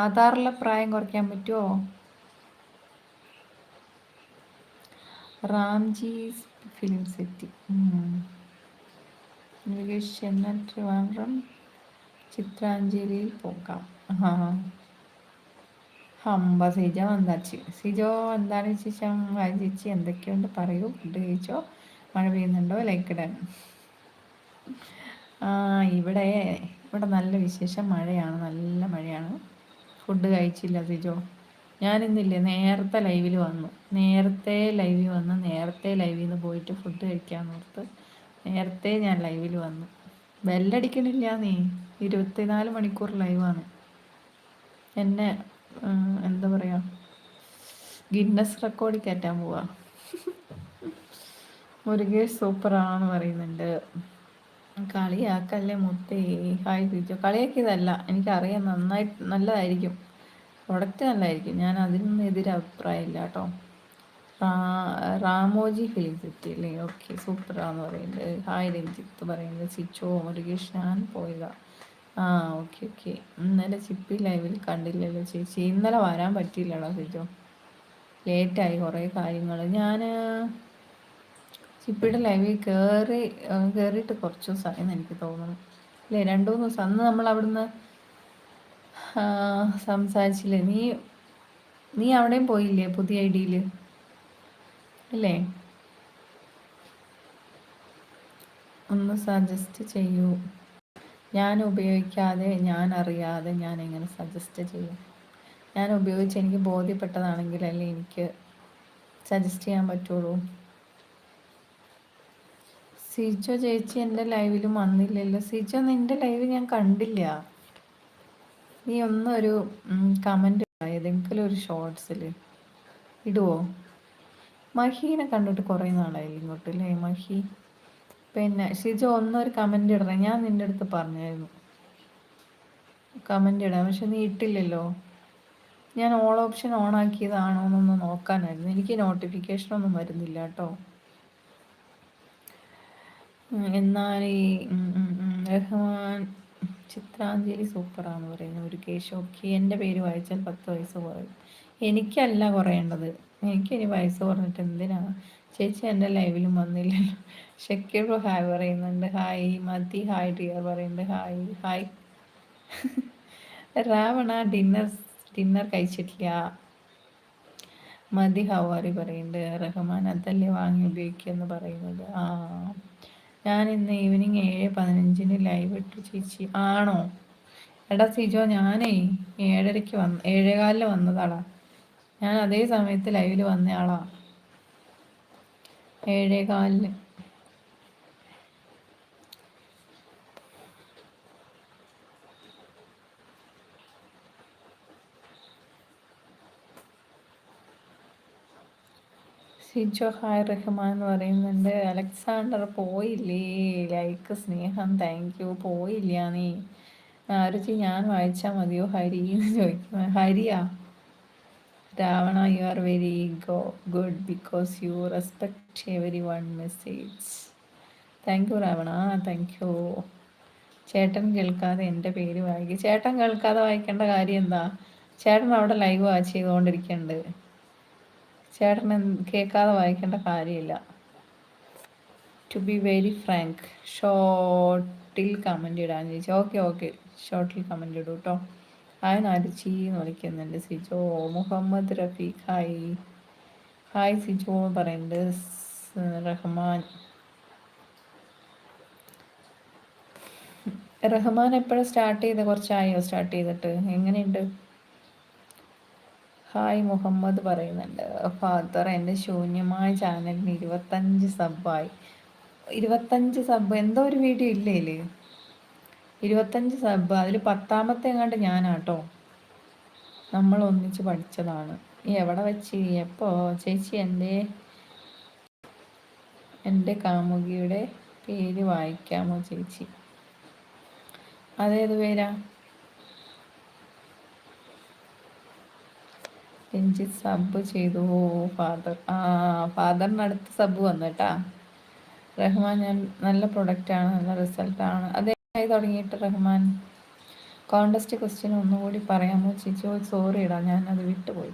ആധാറിലെ പ്രായം കുറയ്ക്കാൻ പറ്റുമോ? Ramji film set. മുരുകേഷ് ചെന്നൈ ട്രിവാൻഡ്രം ചിത്രാഞ്ജലിയിൽ പോകാം. ഹമ്പ സിജോ വന്നാച്ച്. സിജോ എന്താണ് വിശേഷം? ഹായ് ചേച്ചി, എന്തൊക്കെയുണ്ട് പറയൂ. ഫുഡ് കഴിച്ചോ? മഴ പെയ്യുന്നുണ്ടോ? ലൈക്ക് ഇടാൻ. ഇവിടെ ഇവിടെ നല്ല വിശേഷം. മഴയാണ്, നല്ല മഴയാണ്. ഫുഡ് കഴിച്ചില്ല സിജോ. ഞാനിന്നില്ലേ നേരത്തെ ലൈവിൽ വന്നു. നേരത്തെ ലൈവിൽ നിന്ന് പോയിട്ട് ഫുഡ് കഴിക്കാമെന്ന് ഓർത്ത് നേരത്തെ ഞാൻ ലൈവിൽ വന്നു. ബെല്ലടിക്കണില്ല നീ. 24 മണിക്കൂർ ലൈവാണ്. എന്നെ എന്താ പറയുക, ഗിന്നസ് റെക്കോർഡിൽ കയറ്റാൻ പോവാ. മുരുകേഷ് സൂപ്പറാണെന്ന് പറയുന്നുണ്ട്. കളിയാക്കല്ലേ മുത്തേ. ഹായ് സിജോ. കളിയാക്കിയതല്ല, എനിക്കറിയാം നല്ലതായിരിക്കും, പ്രൊഡക്റ്റ് നല്ലതായിരിക്കും. ഞാൻ അതിനൊന്നും എതിരെ അഭിപ്രായമില്ല കേട്ടോ. റാമോജി ഫിലിം സെറ്റ് അല്ലേ? ഓക്കെ, സൂപ്പറാന്ന് പറയുന്നത്. ഹായ് രഞ്ജിത്ത് പറയുന്നത്. സിച്ചോ മുരുകേഷ് ഞാൻ പോയതാ. Okay okay. ഇന്നലെ ചിപ്പി ലൈവിൽ കണ്ടില്ലല്ലോ ചേച്ചി. ഇന്നലെ വരാൻ പറ്റിയില്ലല്ലോ സിജോ, ലേറ്റായി കുറേ കാര്യങ്ങൾ. ഞാൻ ചിപ്പിയുടെ ലൈവിൽ കയറിയിട്ട് കുറച്ച് ദിവസമായി എനിക്ക് തോന്നുന്നു, അല്ലേ? 2-3 ദിവസം. അന്ന് നമ്മൾ അവിടുന്ന് സംസാരിച്ചില്ലേ? നീ അവിടെയും പോയില്ലേ പുതിയ ഐഡിയിൽ, അല്ലേ? ഒന്ന് സജസ്റ്റ് ചെയ്യൂ. ഞാൻ ഉപയോഗിക്കാതെ ഞാൻ അറിയാതെ ഞാൻ എങ്ങനെ സജസ്റ്റ് ചെയ്യും? ഞാൻ ഉപയോഗിച്ച് എനിക്ക് ബോധ്യപ്പെട്ടതാണെങ്കിലല്ലേ എനിക്ക് സജസ്റ്റ് ചെയ്യാൻ പറ്റുള്ളൂ. സിജോ ചേച്ചി എൻ്റെ ലൈവിലും വന്നില്ലല്ലോ. സിജോ, നിൻ്റെ ലൈവ് ഞാൻ കണ്ടില്ല. നീ ഒന്നൊരു കമൻറ്റ് ഏതെങ്കിലും ഒരു ഷോർട്സിൽ ഇടുവോ? മഹീനെ കണ്ടിട്ട് കുറേ നാളായില്ല ഇങ്ങോട്ട്, അല്ലേ മഹി? പിന്നെ ഷിജോ ഒന്നൊരു കമൻറ്റ് ഇടണേ. ഞാൻ നിൻ്റെ അടുത്ത് പറഞ്ഞായിരുന്നു കമൻറ്റ് ഇടാം, പക്ഷെ നീ ഇട്ടില്ലല്ലോ. ഞാൻ ഓൾ ഓപ്ഷൻ ഓൺ ആക്കിയതാണോ എന്നൊന്ന് നോക്കാനായിരുന്നു. എനിക്ക് നോട്ടിഫിക്കേഷനൊന്നും വരുന്നില്ല കേട്ടോ. എന്നാൽ ഈ റഹ്മാൻ ചിത്രാഞ്ജലി സൂപ്പറാന്ന് പറയുന്നത് ഒരു കേശ്. ഓക്കെ, എൻ്റെ പേര് വായിച്ചാൽ 10 വയസ്സ് കുറയും. എനിക്കല്ല കുറയേണ്ടത്, എനിക്കിനി വയസ്സ് കുറഞ്ഞിട്ട് എന്തിനാ? ചേച്ചി എൻ്റെ ലൈവിലും വന്നില്ലല്ലോ. ഷക്കീർ ഹായ് പറയുന്നുണ്ട്. ഹായ് മതി. ഹായ് ഡിയർ പറയുന്നുണ്ട്. Hi hi. രാവണ ഡിന്നർ കഴിച്ചിട്ടില്ല. മതി ഹവാറി പറയുന്നുണ്ട്. റഹ്മാൻ അതല്ലേ വാങ്ങി ഉപയോഗിക്കുമെന്ന് പറയുന്നത്. ഞാൻ ഇന്ന് ഈവനിങ് 7:15 ലൈവ് ഇട്ടു ചേച്ചി. ആണോ? എടാ സിജോ, ഞാനേ 7:30 7:15 വന്നതാടാ. ഞാൻ അതേ സമയത്ത് ലൈവിൽ വന്നയാളാ, 7:15. സിജോ ഹായ് റഹ്മാൻ എന്ന് പറയുന്നുണ്ട്. അലക്സാണ്ടർ പോയില്ലേ? ലൈക്ക് സ്നേഹം, താങ്ക് യു. പോയില്ല നീ. ആരുചി ഞാൻ വായിച്ചാൽ മതിയോ ഹരി എന്ന് ചോദിക്കുന്നു. ഹരിയാ? Ravana you are very good because you respect every one message. Thank you Ravana, thank you. ചേട്ടൻ കേൾക്കാതെ എൻ്റെ പേര് വായിക്കും. ചേട്ടൻ കേൾക്കാതെ വായിക്കേണ്ട കാര്യം എന്താ? ചേട്ടൻ അവിടെ ലൈവ് വാച്ച് ചെയ്തുകൊണ്ടിരിക്കുന്നുണ്ട്. ചേട്ടൻ കേൾക്കാതെ വായിക്കേണ്ട കാര്യമില്ല. ടു ബി വെരി ഫ്രാങ്ക്, ഷോർട്ടിൽ കമൻ്റ് ഇടാൻ ചോദിച്ചു. ഓക്കെ ഓക്കെ, ഷോർട്ടിൽ കമൻ്റ് ഇടൂ കേട്ടോ. ഹായ് നാരിച്ചി എന്ന് വിളിക്കുന്നുണ്ട്. സിജോ മുഹമ്മദ് റഫീഖ് ഹായ്. ഹായ് സിജോ പറയുന്നുണ്ട്. റഹ്മാൻ എപ്പോഴും സ്റ്റാർട്ട് ചെയ്ത്? കുറച്ചായോ സ്റ്റാർട്ട് ചെയ്തിട്ട്? എങ്ങനെയുണ്ട്? ഹായ് മുഹമ്മദ് പറയുന്നുണ്ട്. ഫാദർ എൻ്റെ ശൂന്യമായ ചാനലിന് 25 സബ്ബായി. 25 സബ് എന്തോ ഒരു വീഡിയോ ഇല്ലേ? 25 സബ്, അതിൽ 10ാമത്തെ എങ്ങാണ്ട് ഞാനാട്ടോ. നമ്മൾ ഒന്നിച്ച് പഠിച്ചതാണ്. എവിടെ വെച്ച് എപ്പോ? ചേച്ചി എൻ്റെ കാമുകിയുടെ പേര് വായിക്കാമോ ചേച്ചി? അതേത് പേരാ? രഞ്ജിത്ത് സബ് ചെയ്തു. ഫാദർ ഫാദറിനടുത്ത് സബ് വന്നു കേട്ടാ. റഹ്മാൻ ഞാൻ നല്ല പ്രൊഡക്റ്റാണ്, നല്ല റിസൾട്ടാണ്. അതേ തുടങ്ങിയിട്ട് റഹ്മാൻ കോണ്ടസ്റ്റ് ക്വസ്റ്റ്യൻ ഒന്നുകൂടി പറയാമോ ചേച്ചി? സോറി ഇടാ, ഞാനത് വിട്ടുപോയി.